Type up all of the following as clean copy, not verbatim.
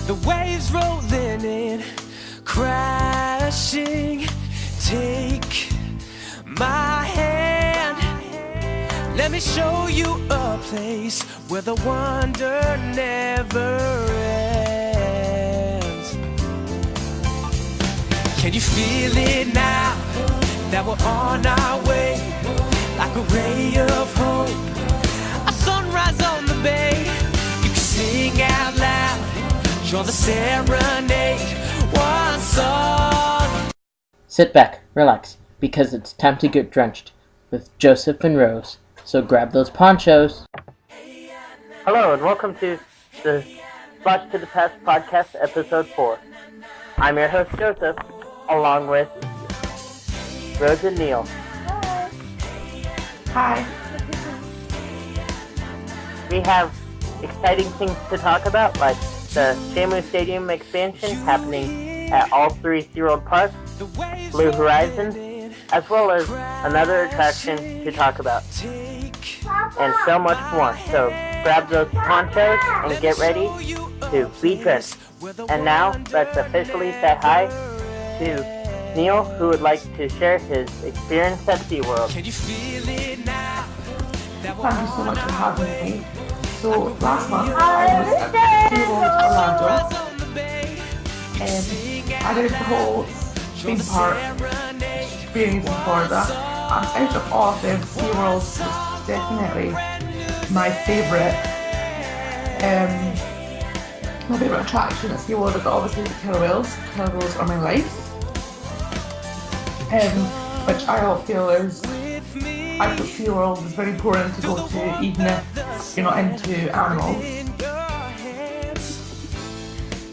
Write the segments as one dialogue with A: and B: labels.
A: The waves rolling in, crashing. Take my hand, let me show you a place where the wonder never ends. Can you feel it now that we're on our way? Like a ray of hope, a sunrise on the bay. You can sing out loud, join the serenade, one song.
B: Sit back, relax, because it's time to get drenched with Joseph and Rose. So grab those ponchos.
C: Hello and welcome to the Splash to the Past podcast, episode 4. I'm your host Joseph, along with Rose and Neil.
D: Hi.
C: We have exciting things to talk about, like the Shamu Stadium expansion happening at all 3 SeaWorld parks, Blue Horizon, as well as another attraction to talk about, and so much more. So grab those ponchos and get ready to be drenched. And now let's officially say hi to Neil, who would like to share his experience at SeaWorld.
D: Thank you so much for having me. So last month I was at SeaWorld Orlando, and I did the whole theme park experience in Florida. Out of all of them, SeaWorld was definitely my favourite. My favourite attraction at SeaWorld is obviously the killer whales. Killer whales are my life, which I feel is. I thought SeaWorld was very important to go to, even if you're not into animals.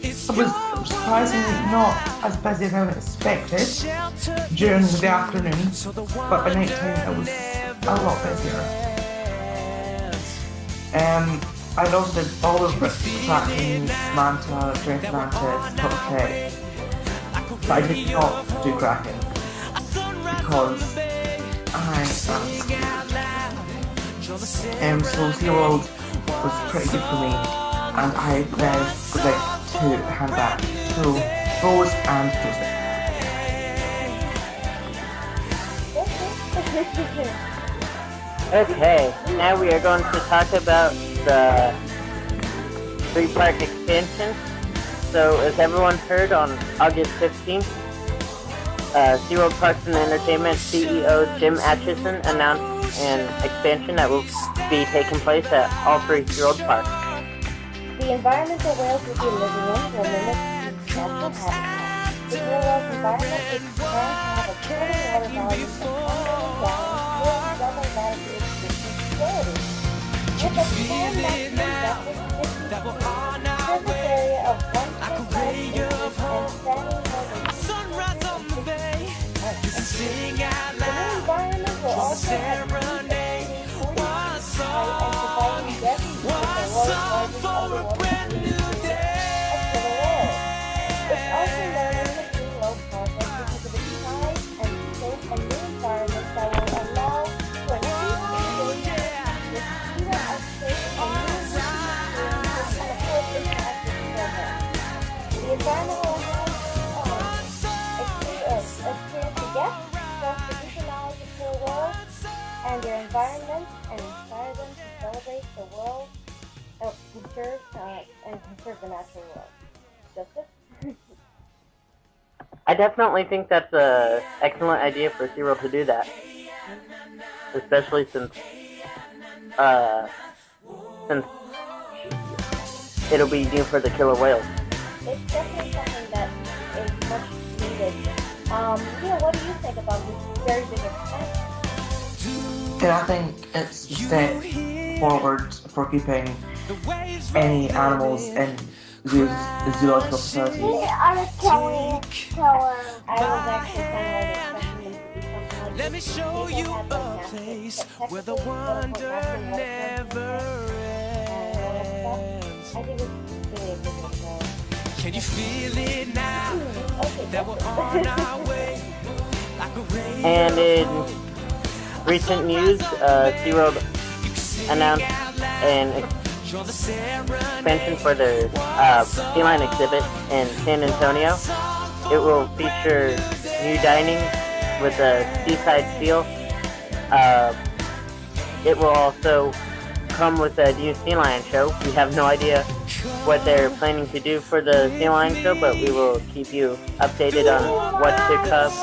D: It was surprisingly not as busy as I expected during the afternoon, but by night time it was a lot busier. I also did all the attractions, manta, drenched mantis, portrait, but I did not do Kraken because I am scared. So SeaWorld was pretty good for me, and I then would like to hand back to Rose and Joseph.
C: Okay, now we are going to talk about the 3-park expansion. So as everyone heard, on August 15th, SeaWorld Parks and Entertainment CEO Jim Atchison announced an expansion that will be taking place at all 3 SeaWorld parks.
E: The environment the whales will be living in will mimic its natural habitat. The killer whale's environment is planned to have a total water volume of 1 million gallons, nearly double that of the existing facility. With a planned maximum depth of 50 feet, surface area of 1.5 acres, and standing more than 6 the new environment will also have and providing guests with the world's largest underwater community of killer whales. It's also learning the Green Whale Project because of its size and safe and new environment that will allow for increased engagement with SeaWorld experts and new experiences and a full interactive program. The environment will have experience the guests, traditional knowledge of killer whales and their environment, and inspire them to celebrate the world, conserve the natural world. Joseph?
C: I definitely think that's an excellent idea for SeaWorld to do that, especially since it'll be new for the killer whales.
E: It's definitely something that is much needed. Neil, what do you think about this very big expansion?
D: And I think it's a step forward for keeping any animals in zoological facilities.
E: I was actually kind of expecting them to do something like
A: Let me show you a place where the wonder never ends.
E: I think it's
A: Can you feel it now that we're on our way? Like a ray
C: And
A: of
C: in
A: hope.
C: recent news, SeaWorld announced an
A: You're the serenade.
C: expansion for their sea lion exhibit in San Antonio. It will feature new dining with a seaside feel. It will also come with a new sea lion show. We have no idea what they're planning to do for the sea lion show, but we will keep you updated on what to come.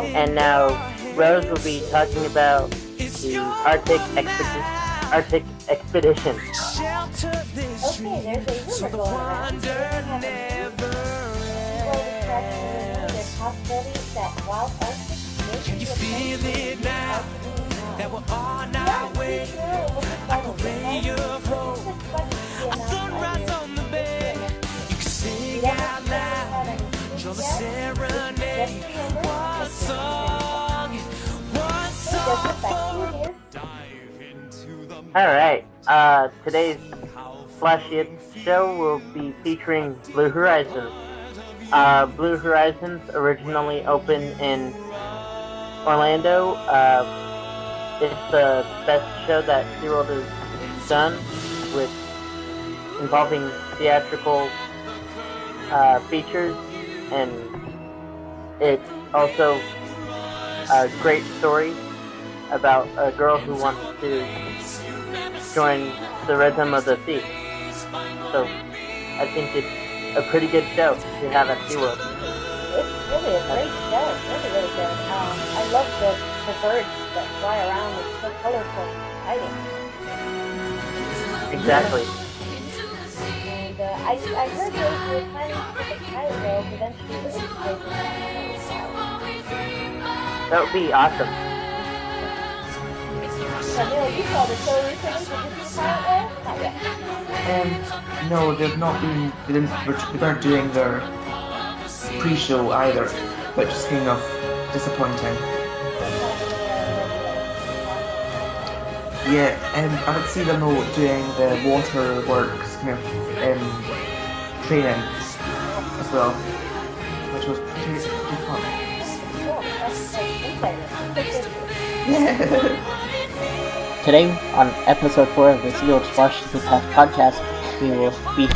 C: And now Rose will be talking about the Arctic expedition.
A: Shelter this
E: Okay, there's a rumor going around. There's possibilities that wild Arctic may
A: Can you feel it now that we're on our way? Like a ray of hope, a sunrise on the bay. You can sing out loud, you're the serenade. One song for
C: Alright, today's Splashy show will be featuring Blue Horizons. Blue Horizons originally opened in Orlando. It's the best show that SeaWorld has done, with involving theatrical features, and it's also a great story about a girl who wants to join the rhythm of the sea. So I think it's a pretty good show to have at SeaWorld.
E: It's really a great show. It's really, really good. I love the birds that fly around. It's so colorful and exciting.
C: Exactly.
E: And I heard they were planning to put the pilot though, eventually this is
C: That would be awesome.
E: So Neil, you saw the show recently. Did you see the pilot though? Not yet.
D: No, they've not been. They weren't doing their pre-show either, which is kind of disappointing. Yeah, I could see them though doing the waterworks kind of training as well, which was pretty fun.
E: Cool. That's insider.
D: Yeah.
B: Today, on episode 4 of the Seaworldssplash the Past podcast, we will be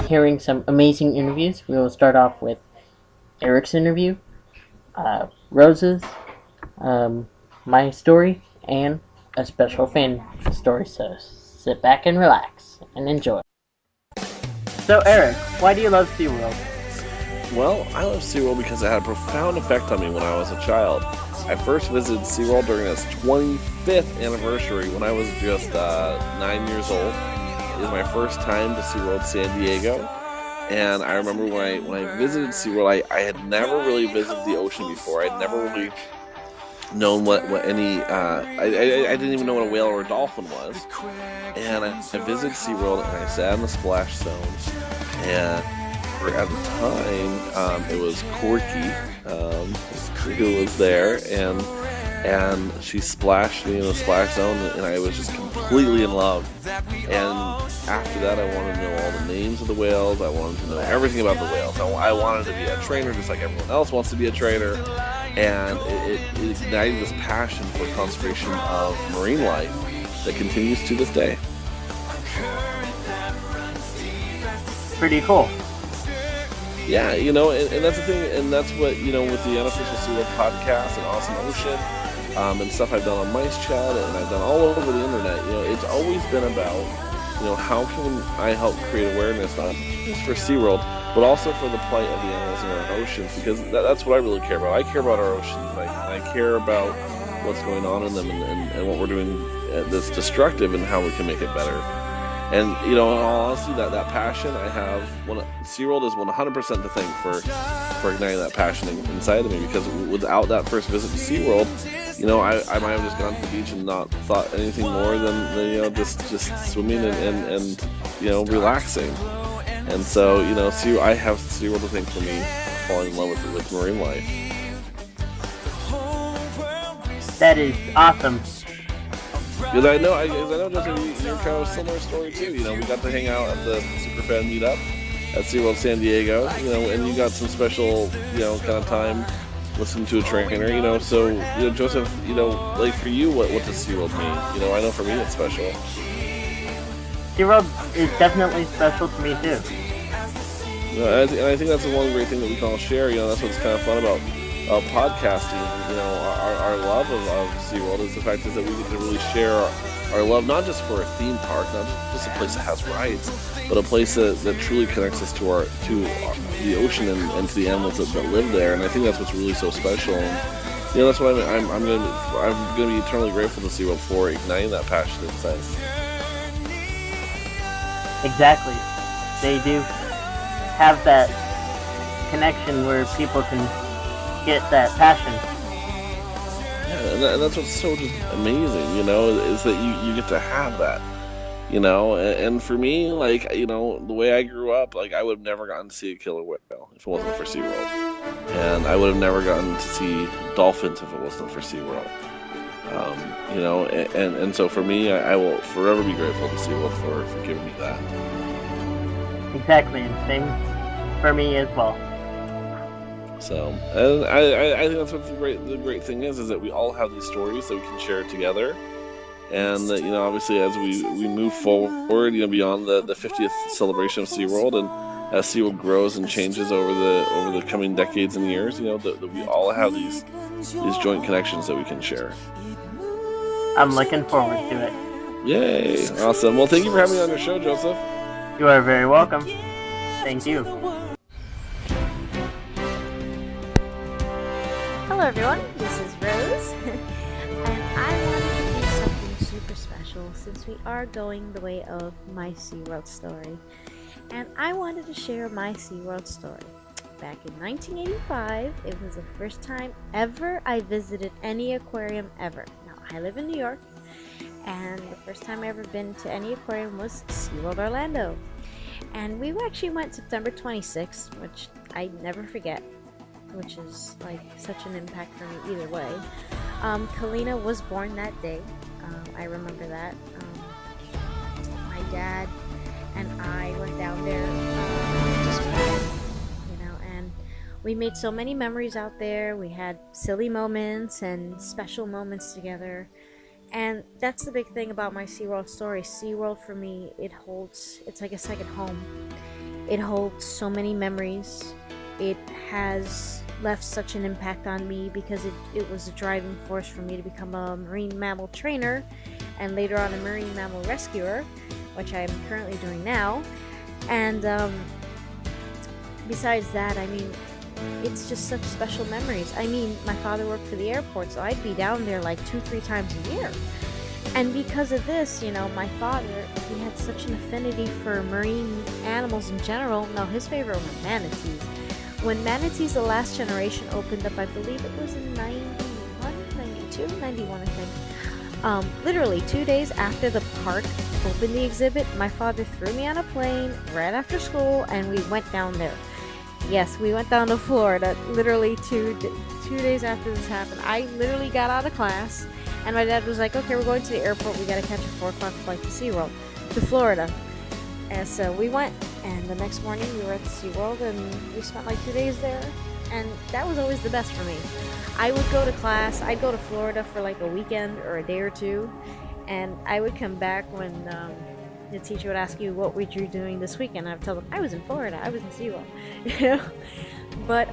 B: hearing some amazing interviews. We will start off with Eric's interview, Rose's, my story, and a special fan story. So sit back and relax and enjoy.
C: So Eric, why do you love SeaWorld?
F: Well, I love SeaWorld because it had a profound effect on me when I was a child. I first visited SeaWorld during its 25th anniversary when I was just 9 years old. It was my first time to SeaWorld San Diego, and I remember when I visited SeaWorld, I had never really visited the ocean before. I'd never really known what any I didn't even know what a whale or a dolphin was, and I visited SeaWorld and I sat in the splash zone, and at the time it was Corky who was there, and she splashed me in the splash zone, and I was just completely in love. And after that, I wanted to know all the names of the whales. I wanted to know everything about the whales. I wanted to be a trainer just like everyone else wants to be a trainer. And it ignited this passion for conservation of marine life that continues to this day.
C: Pretty cool.
F: Yeah, and that's the thing, and that's what, with the Unofficial Seaworld podcast and Awesome Ocean, and stuff I've done on Mice Chat, and I've done all over the internet, it's always been about, how can I help create awareness, not just for SeaWorld, but also for the plight of the animals in our oceans, because that's what I really care about. I care about our oceans, and I care about what's going on in them, and what we're doing that's destructive, and how we can make it better. And, in all honesty, that passion I have, SeaWorld is 100% to thank for igniting that passion inside of me, because without that first visit to SeaWorld, I might have just gone to the beach and not thought anything more than just swimming and relaxing. And so, I have SeaWorld to thank for me falling in love with marine life.
C: That is awesome.
F: Because I know, Joseph, you're kind of a similar story too. We got to hang out at the Superfan meetup at SeaWorld San Diego, and you got some special, kind of time listening to a trainer, so, Joseph, like for you, what does SeaWorld mean? I know for me it's special.
C: SeaWorld is definitely special to me too.
F: And I think that's the one great thing that we can all share. That's what's kind of fun about podcasting. Our love of SeaWorld is the fact is that we get to really share our love, not just for a theme park, not just a place that has rides, but a place that truly connects us to the ocean and to the animals that live there. And I think that's what's really so special. And, that's what I'm gonna be eternally grateful to SeaWorld for igniting that passion inside.
C: Exactly. They do have that connection where people can get that passion.
F: Yeah, and that's what's so just amazing, is that you get to have that, and for me, like, the way I grew up, like, I would have never gotten to see a killer whale if it wasn't for SeaWorld, and I would have never gotten to see dolphins if it wasn't for SeaWorld, and so for me, I will forever be grateful to SeaWorld for giving me that.
C: Exactly, and same for me as well.
F: So, and I think that's what the great thing is that we all have these stories that we can share together, and that, obviously as we move forward, beyond the 50th celebration of SeaWorld, and as SeaWorld grows and changes over the coming decades and years, that we all have these joint connections that we can share.
C: I'm looking forward to it.
F: Yay! Awesome. Well, thank you for having me on your show, Joseph.
C: You are very welcome. Thank you.
G: Hello everyone, this is Rose, and I wanted to do something super special since we are going the way of my SeaWorld story. And I wanted to share my SeaWorld story. Back in 1985, it was the first time ever I visited any aquarium ever. Now, I live in New York, and the first time I ever been to any aquarium was SeaWorld Orlando. And we actually went September 26th, which I never forget, which is like such an impact for me either way. Kalina was born that day. I remember that. My dad and I went down there just and we made so many memories out there. We had silly moments and special moments together. And that's the big thing about my SeaWorld story. SeaWorld for me, it's like a second home. It holds so many memories. It has left such an impact on me because it was a driving force for me to become a marine mammal trainer and later on a marine mammal rescuer, which I am currently doing now. And besides that, it's just such special memories. My father worked for the airport, so I'd be down there like 2-3 times a year. And because of this, my father, he had such an affinity for marine animals in general. No, his favorite were manatees. When Manatees The Last Generation opened up, I believe it was in 91, I think. Literally 2 days after the park opened the exhibit, my father threw me on a plane right after school and we went down there. Yes, we went down to Florida literally two days after this happened. I literally got out of class and my dad was like, okay, we're going to the airport. We gotta catch a 4 o'clock flight to SeaWorld, to Florida. And so we went, and the next morning we were at the SeaWorld and we spent like 2 days there. And that was always the best for me. I would go to class, I'd go to Florida for like a weekend or a day or two, and I would come back when the teacher would ask you, what were you doing this weekend? I would tell them, I was in Florida, I was in SeaWorld. But,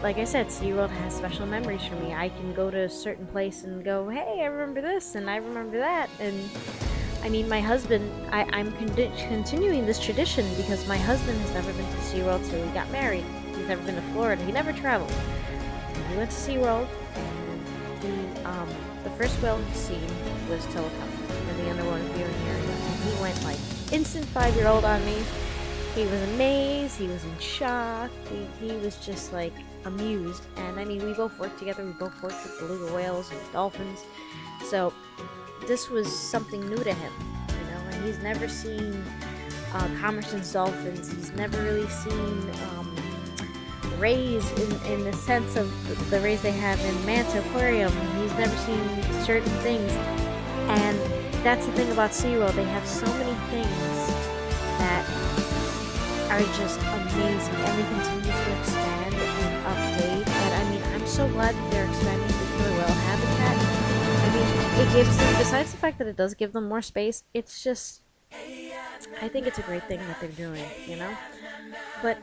G: like I said, SeaWorld has special memories for me. I can go to a certain place and go, hey, I remember this, and I remember that, and my husband, I'm continuing this tradition because my husband has never been to SeaWorld till he got married. He's never been to Florida. He never traveled. He went to SeaWorld, and the first whale he's seen was Telecom in the underwater viewing area. And he went like instant 5-year-old on me. He was amazed. He was in shock. He was just like amused. And we both worked together. We both worked with beluga whales and dolphins. So this was something new to him, and he's never seen Commerson's dolphins. He's never really seen rays in the sense of the rays they have in Manta Aquarium. He's never seen certain things, and that's the thing about SeaWorld. They have so many things that are just amazing, and they continue to expand and update. And I mean, I'm so glad that they're expanding the killer whale habitat. I mean, it gives them, besides the fact that it does give them more space, it's just, I think it's a great thing that they're doing, you know? But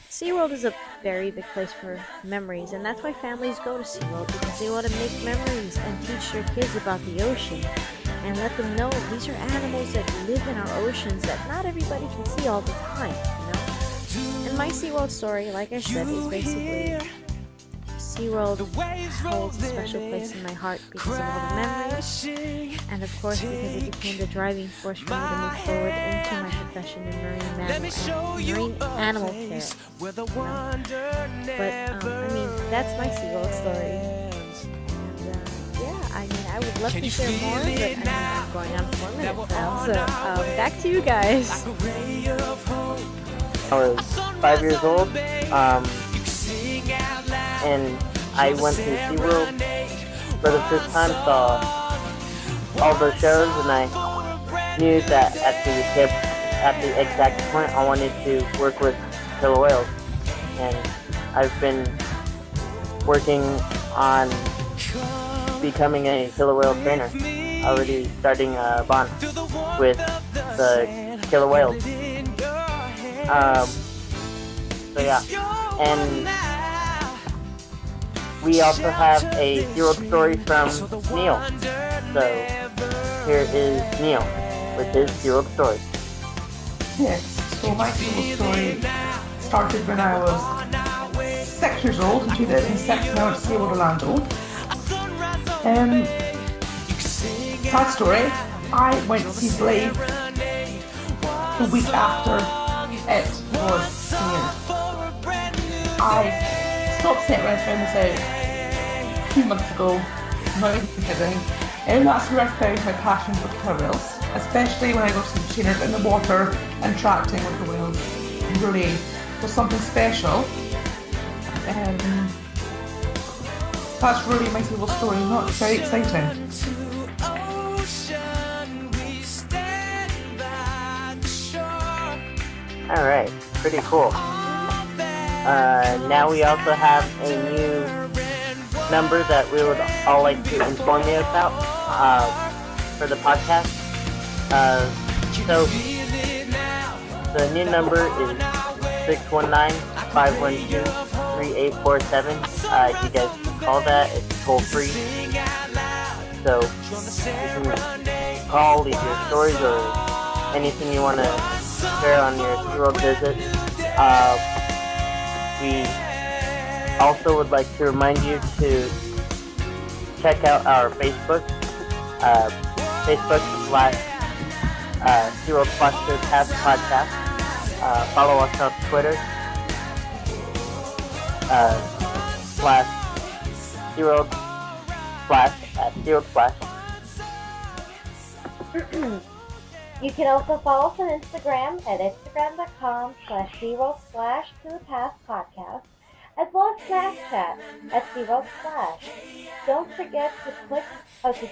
G: SeaWorld is a very big place for memories, and that's why families go to SeaWorld, because they want to make memories and teach their kids about the ocean and let them know these are animals that live in our oceans that not everybody can see all the time, you know? And my SeaWorld story, like I said, is basically SeaWorld holds a special place in my heart because of all the memories, and of course because it became the driving force for me to move forward into my profession in marine animal care. You know? But I mean, that's my SeaWorld story. And yeah, I mean, I would love to share more, but I mean, I'm going on 4 minutes now. So back to you guys.
C: I was 5 years old, and I went to SeaWorld for the first time, saw all those shows, and I knew that at the exact point I wanted to work with killer whales. And I've been working on becoming a killer whale trainer, already starting a bond with the killer whales. So yeah, and we also have a SeaWorld story from Neil. So here is Neil with his SeaWorld story.
D: Yes, so my SeaWorld story started when I was 6 years old in 2006 when I went to SeaWorld Orlando. Sad story, I went to see Blade the week after it was premiered. I stopped saying when I found this out a few months ago, not even kidding, and that's where I found my passion for killer whales, especially when I go to the trainers in the water and interacting with the whales. It really was something special. That's really my SeaWorld story, not very exciting.
C: Alright, pretty cool. Now we also have a new number that we would all like to inform you about for the podcast. So the new number is 619-512-3847. You guys can call that. It's toll free. So you can call, leave your stories or anything you want to share on your SeaWorld visit. We also would like to remind you to check out our Facebook, Seaworldssplashtothepastpodcast. Follow us on Twitter, /Seaworldssplash at Seaworldssplash.
E: You can also follow us on Instagram at instagram.com/Seaworldssplashtothepastpodcast, as well as Snapchat at Seaworldssplash. Don't forget to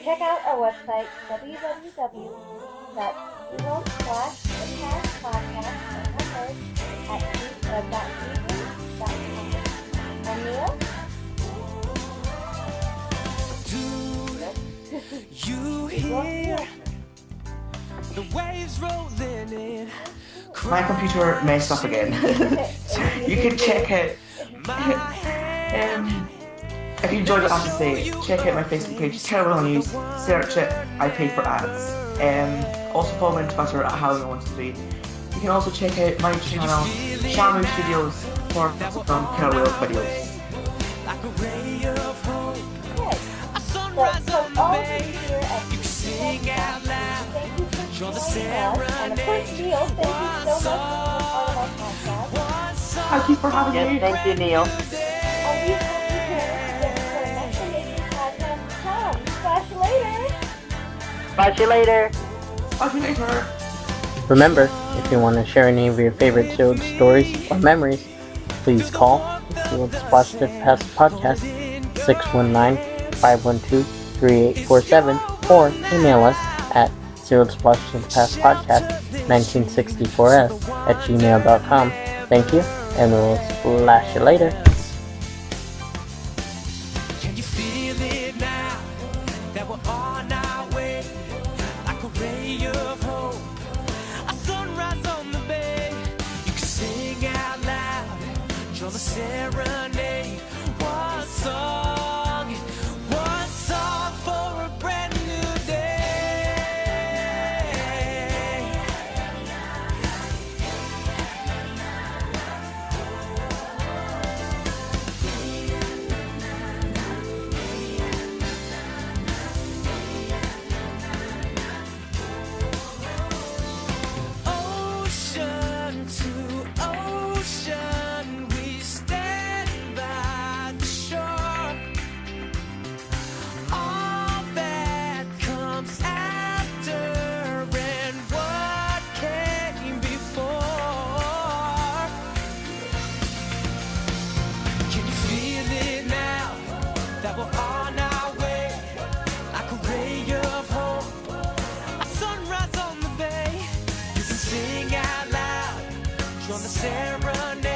E: check out our website, www.seaworldssplashtothepastpodcast.com. And Neil?
A: You hear the waves rolling in.
D: My computer messed up again. You can check it. If you enjoyed what I have to say, check out my Facebook page, Terrible News, search it, I pay for ads. Also follow me on Twitter at HowIWantToBe. You can also check out my channel, Shamu Studios, for some killer whale videos.
E: But from all of us here at Seaworldssplash, thank you for joining us. And of course, Neil, thank you so much for being part of our podcast.
D: Thank you for having me.
C: Yes, thank you, Neil.
E: And we will be here again for the next amazing podcast to come. Splash you later.
C: Bye you later.
D: Talk to you later.
B: Remember, if you want to share any of your favorite SeaWorld stories or memories, please call Seaworldssplashtothepastpodcast 619-512-3847 or email us at Seaworldssplashtothepastpodcast 1964s@gmail.com. Thank you, and we'll splash you later.
A: Can you feel it now that we're on our way? Like a ray of hope, a sunrise on the bay. You can sing out loud, join the serenade. One song for a brand new day. Ocean to ocean, we stand by the shore. All that comes after and what came before. Can you feel it now that we're on our way? Like a ray of hope, a sunrise on the bay. You can sing out loud, join the serenade.